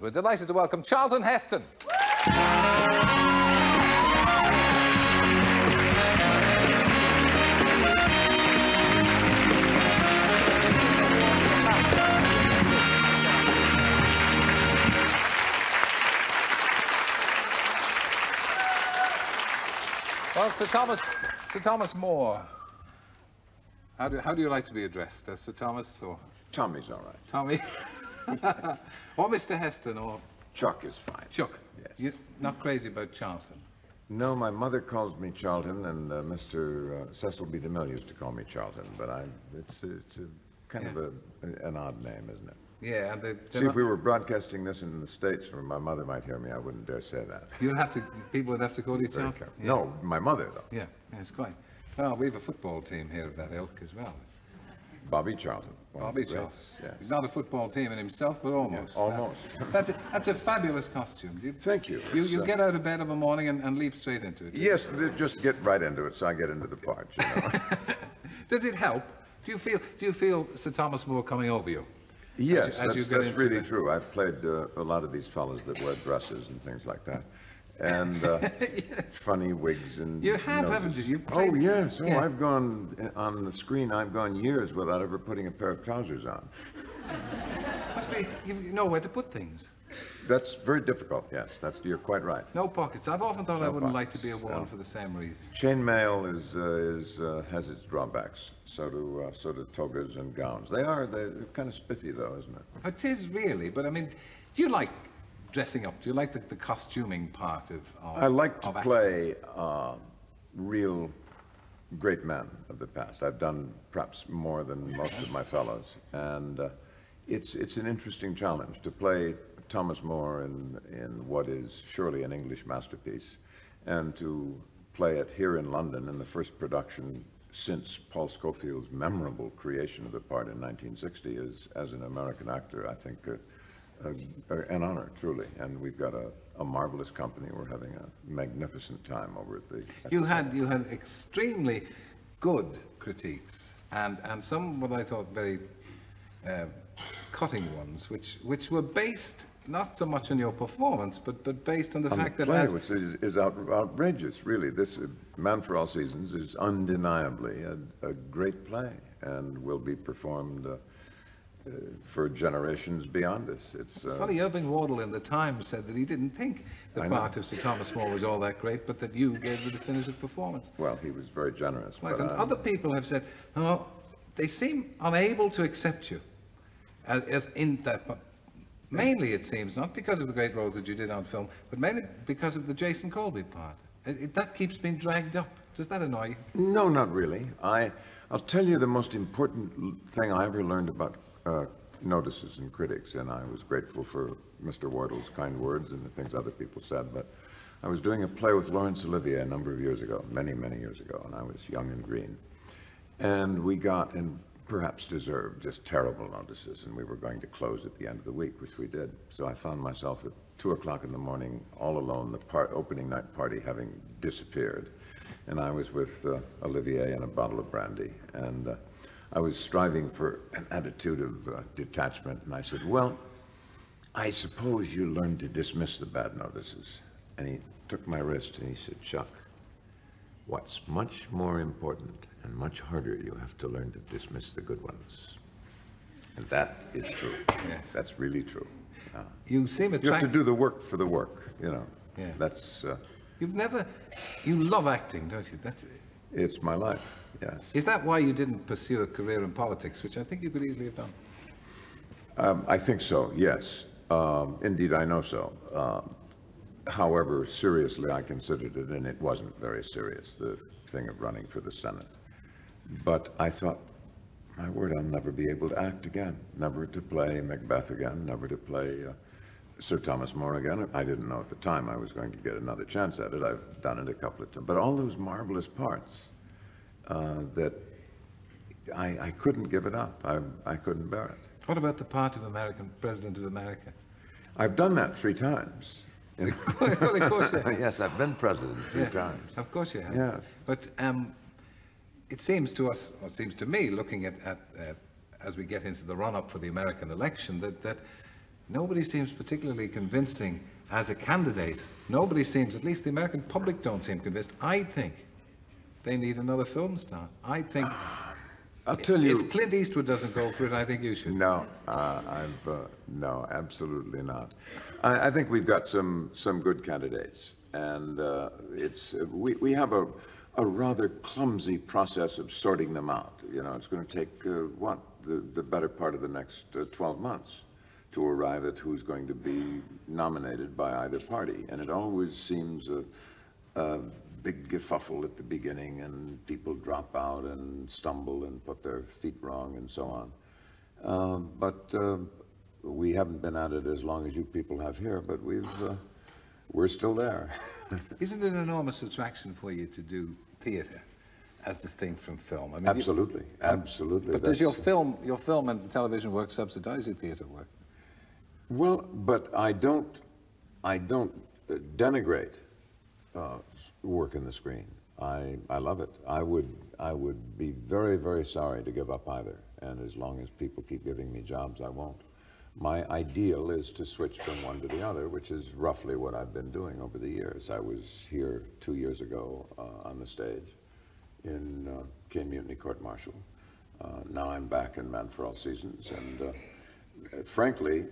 We're delighted to welcome Charlton Heston. Well, Sir Thomas More, how do you like to be addressed? As Sir Thomas or? Tommy's all right. Tommy? Yes. Or Mr. Heston or? Chuck is fine. Chuck? Yes. You're not crazy about Charlton? No, my mother calls me Charlton, and Mr. Cecil B. DeMille used to call me Charlton, but it's a kind of an odd name, isn't it? Yeah, and See, if we were broadcasting this in the States where my mother might hear me, I wouldn't dare say that. People would have to call you Charlton? Yeah. No, my mother, though. Yeah, yes, quite. Well, we have a football team here of that ilk as well. Bobby Charlton. Bobby Charlton. Yes. He's not a football team in himself, but almost. Yes, almost. That's a fabulous costume. Thank you. You get out of bed of a morning and leap straight into it. Yes, just get right into it, so I get into the part, you know. Does it help? Do you feel Sir Thomas More coming over you? Yes, that's really true. I've played a lot of these fellows that wear dresses and things like that. And funny wigs and You have, noses. haven't you? You've played... Oh, yes. Oh, yeah. I've gone, on the screen, I've gone years without ever putting a pair of trousers on. Must be, you know where to put things. That's very difficult, yes. You're quite right. No pockets. I've often thought I wouldn't like to be a woman no. for the same reason. Chainmail has its drawbacks. So do togas and gowns. They're kind of spiffy, though, isn't it? It is really, but I mean, do you like dressing up? Do you like the costuming part of I like to acting? play real great men of the past. I've done perhaps more than most of my fellows, and it's an interesting challenge to play Thomas More in what is surely an English masterpiece, and to play it here in London in the first production since Paul Scofield's memorable creation of the part in 1960 as an American actor. I think an honor, truly, and we've got a marvelous company. We're having a magnificent time over at the... You had extremely good critiques, and some what I thought very cutting ones, which were based not so much on your performance, but based on the fact that play, which is outrageous, really. This Man for All Seasons is undeniably a great play, and will be performed for generations beyond us. It's funny. Irving Wardle in the Times said that he didn't think the part of Sir Thomas More was all that great, but that you gave the definitive performance. Well, he was very generous. Right, but and other people have said, oh, they seem unable to accept you as in that. Mainly, it seems, not because of the great roles that you did on film, but mainly because of the Jason Colby part. That keeps being dragged up. Does that annoy you? No, not really. I'll tell you the most important thing I ever learned about notices and critics, and I was grateful for Mr. Wardle's kind words and the things other people said, but I was doing a play with Laurence Olivier a number of years ago, many, many years ago, and I was young and green. And we got, and perhaps deserved, just terrible notices, and we were going to close at the end of the week, which we did. So I found myself at 2 o'clock in the morning, all alone, the opening night party having disappeared. And I was with Olivier and a bottle of brandy, and I was striving for an attitude of detachment, and I said, well, I suppose you learned to dismiss the bad notices. And he took my wrist and he said, Chuck, what's much more important and much harder, you have to learn to dismiss the good ones. And that is true. Yes. That's really true. You seem attracted... You have to do the work for the work, you know. Yeah. That's... You love acting, don't you? It's my life, yes. Is that why you didn't pursue a career in politics, which I think you could easily have done? I think so, yes. Indeed, I know so. However seriously I considered it, and it wasn't very serious, the thing of running for the Senate. But I thought, my word, I'll never be able to act again, never to play Macbeth again, never to play Sir Thomas More again. I didn't know at the time I was going to get another chance at it. I've done it a couple of times. But all those marvelous parts that I couldn't give it up. I couldn't bear it. What about the part of President of America? I've done that 3 times. Well, of course you have. Yes, I've been president 3 times. Of course you have. Yes. But it seems to us, or it seems to me, looking at as we get into the run-up for the American election, that nobody seems particularly convincing as a candidate. Nobody seems, at least the American public don't seem convinced. I think they need another film star. I think I'll tell you. if Clint Eastwood doesn't go for it, I think you should. No, no, absolutely not. I think we've got some good candidates, and we have a rather clumsy process of sorting them out. You know, it's going to take the better part of the next 12 months to arrive at who's going to be nominated by either party, and it always seems a big kerfuffle at the beginning, and people drop out and stumble and put their feet wrong and so on. But we haven't been at it as long as you people have here, but we're still there. Isn't it an enormous attraction for you to do theatre as distinct from film? I mean, Absolutely, absolutely. But does your film and television work subsidize your theatre work? Well, but I don't denigrate work in the screen. I love it. I would be very, very sorry to give up either. And as long as people keep giving me jobs, I won't. My ideal is to switch from one to the other, which is roughly what I've been doing over the years. I was here 2 years ago on the stage in King Mutiny Court Martial. Now I'm back in Man for All Seasons, and frankly,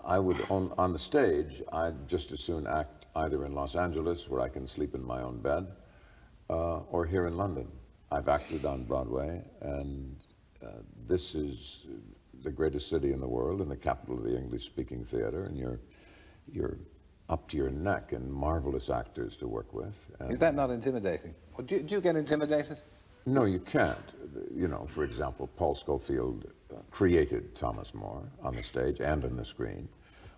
I would, on the stage, I'd just as soon act either in Los Angeles, where I can sleep in my own bed, or here in London. I've acted on Broadway, and this is the greatest city in the world and the capital of the English-speaking theater, and you're up to your neck in marvelous actors to work with. Is that not intimidating? Do you get intimidated? No, you can't. You know, for example, Paul Scofield created Thomas More on the stage and on the screen,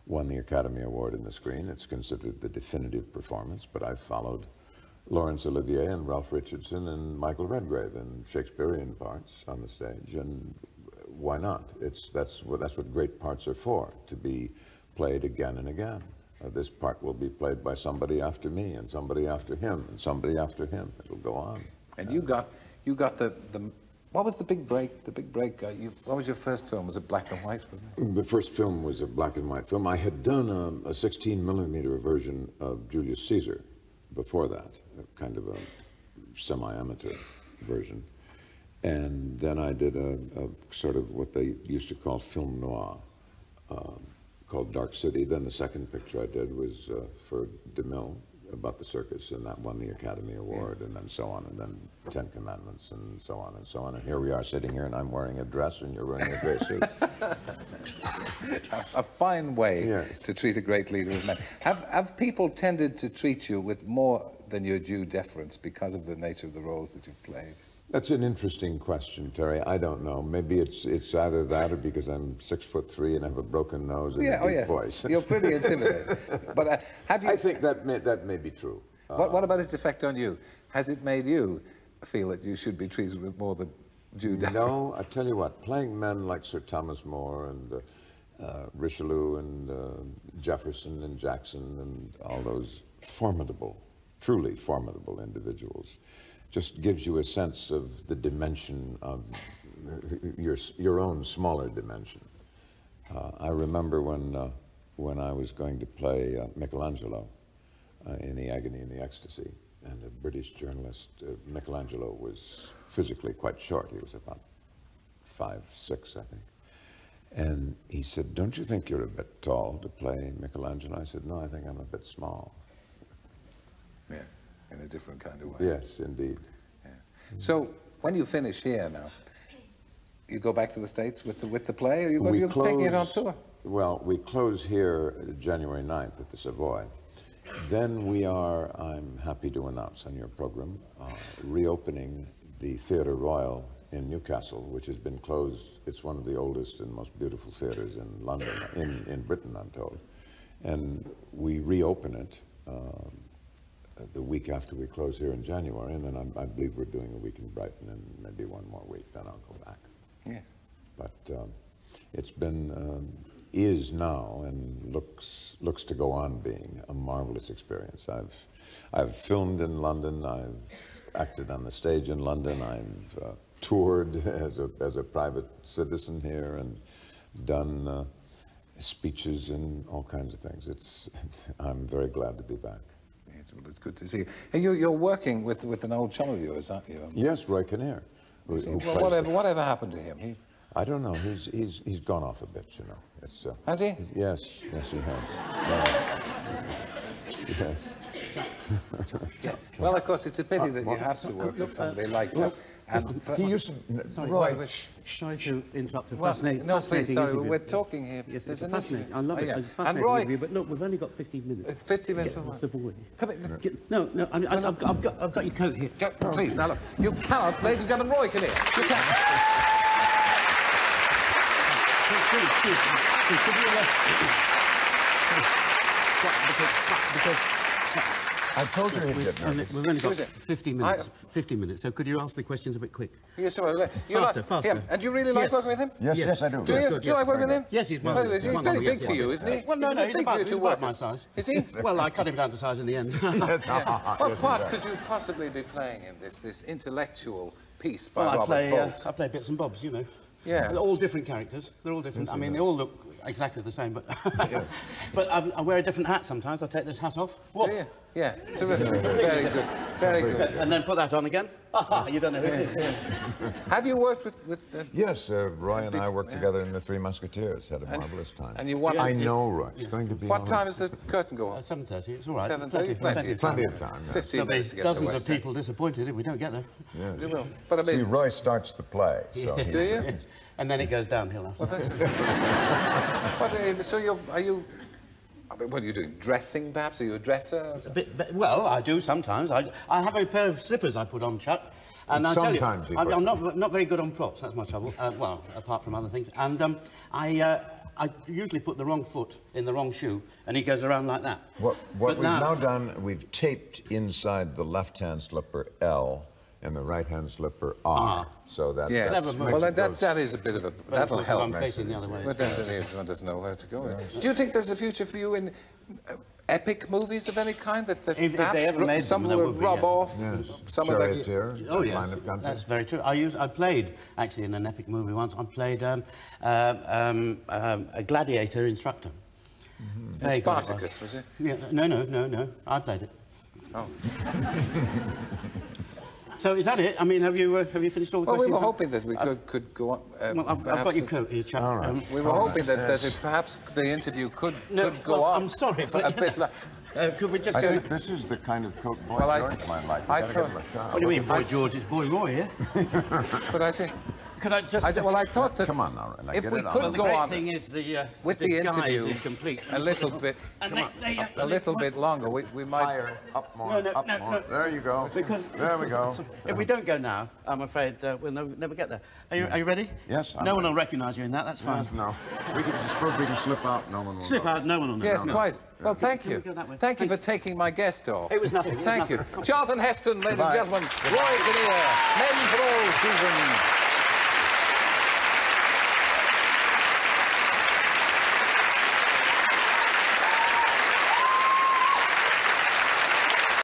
won the Academy Award in the screen. It's considered the definitive performance, but I've followed Laurence Olivier and Ralph Richardson and Michael Redgrave in Shakespearean parts on the stage, and why not? That's what great parts are for, to be played again and again. This part will be played by somebody after me, and somebody after him, and somebody after him. It'll go on. And you got the what was the big break? The big break. What was your first film? Was it black and white? Wasn't it? The first film was a black and white film. I had done a 16mm version of Julius Caesar before that, kind of a semi-amateur version. And then I did a sort of what they used to call film noir, called Dark City. Then the second picture I did was for DeMille, about the circus, and that won the Academy Award, and then so on, and then 10 Commandments, and so on and so on. And here we are sitting here, and I'm wearing a dress, and you're wearing a gray suit. A fine way Yes. to treat a great leader of men. Have people tended to treat you with more than your due deference because of the nature of the roles that you've played? That's an interesting question, Terry. I don't know. Maybe it's either that or because I'm 6'3" and have a broken nose and a deep voice. You're pretty intimidating. But have you? I think that may be true. What about its effect on you? Has it made you feel that you should be treated with more than due deference? No, I tell you what. Playing men like Sir Thomas More and Richelieu and Jefferson and Jackson and all those formidable, truly formidable individuals, just gives you a sense of the dimension of your own smaller dimension. I remember when I was going to play Michelangelo in The Agony and the Ecstasy, and a British journalist, Michelangelo was physically quite short. He was about 5'6", I think. And he said, "Don't you think you're a bit tall to play Michelangelo?" I said, "No, I think I'm a bit small." Yeah. In a different kind of way. Yes, indeed. Yeah. So when you finish here now, you go back to the States with the play, or you're taking it on tour? Well, we close here January 9th at the Savoy. Then we are, I'm happy to announce on your program, reopening the Theatre Royal in Newcastle, which has been closed. It's one of the oldest and most beautiful theatres in London, in Britain, I'm told. And we reopen it the week after we close here in January, and then I believe we're doing a week in Brighton and maybe one more week, then I'll go back. Yes. But it's been, is now, and looks to go on being a marvelous experience. I've filmed in London, I've acted on the stage in London, I've toured as a private citizen here, and done speeches and all kinds of things. I'm very glad to be back. Yes, well, it's good to see you. And you're working with an old chum of yours, aren't you? Yes, Roy Kinnear. Well, whatever happened to him? I don't know. He's gone off a bit, you know. Has he? Yes, he has. Yes. Well, of course, it's a pity that you have to work with somebody like that. And he used to... Sorry, Roy, sorry to interrupt a well, fascinating, no, fascinating please, sorry, interview. we're talking here. Yes, There's it's an fascinating. I love it. yeah. It's a fascinating And Roy, interview, but look, we've only got 15 minutes. 50 minutes for Get what? the Savoy. Come in. No, I've got your coat here. Please, now look. You cannot, ladies and gentlemen, Roy Kinnear. You can't. Because I told you he'd get nervous. we've only got 15 minutes. 15 minutes. So could you ask the questions a bit quick? Yes, sir. Faster. Him. And do you really like working with him? Yes, I do. Do you? Do you like working with him? Yes, he's Well, he's very big for you, isn't he? Well, no, he's big for you to work my with. size. Is he? Well, I cut him down to size in the end. What part could you possibly be playing in this intellectual piece by Robert Bolt? I play bits and bobs, you know. Yeah. They're all different characters. They're all different. I mean, they all look exactly the same, but but I wear a different hat sometimes. I take this hat off. What? Do you? Yeah, terrific. Very good. Very good. And then put that on again. You don't know who it is. Have you worked with Yes, Roy and I worked together in The Three Musketeers. Had a marvelous time. and you watched I know, Roy. It's going to be... What time does the curtain go on? 7:30. It's all right. 7:30? Plenty of Plenty of time. 15 There'll be minutes to get to dozens of West End. people disappointed if we don't get there. Yes. You will. But I See, mean, Roy starts the play, so... do you? And then it goes downhill after. Well, so are you... I mean, what are you doing? Dressing, perhaps? Are you a dresser? Well, I do sometimes. I have a pair of slippers I put on, Chuck. And I tell you, Sometimes he I'm not very good on props. That's my trouble. Well, apart from other things. And I usually put the wrong foot in the wrong shoe, and he goes around like that. What we've now done, we've taped inside the left-hand slipper L and the right-hand slipper R. So that's... Yes. Well, that is a bit of a... That'll help. I'm facing the other way. But then everyone doesn't know where to go. Do you think there's a future for you in epic movies of any kind that If perhaps they ever made some them, will there would be, rub yeah. off some of the... Charioteer, Oh, yes, Line of Country. that's very true. I played, actually, in an epic movie once. I played a gladiator instructor. Spartacus, was it? Yeah, no. I played it. Oh. So is that it? I mean, have you finished all the Well, we questions? were hoping that we could go on. Well, I've got your coat here, chap. All right. We were hoping that perhaps the interview could go well, on. I'm sorry, for but a bit. could we just... I think this is the kind of coat Boy George might like. I You gotta thought- give him a shot. What do you mean, Boy George? It's Boy Roy here. But I say, Could I just... I thought that Come on now, like, if get we it on. could Well, the go great on thing is with the disguise interview is complete. a little bit, a little bit longer, we might. Higher, up more, up more. No. There you go. Because There we go. if we don't go now, I'm afraid we'll never get there. Are you ready? Yes, I'm No one ready. will recognise you in that. That's fine. Yes, no. Suppose we can slip out. No one will Slip know. out. No one will know. Yes, No. quite. Well, thank Can we you. go that way? Thank you for taking my guest off. It was nothing. Thank you. Charlton Heston, ladies and Goodbye. gentlemen. Roy Kinnear, Men for All Seasons.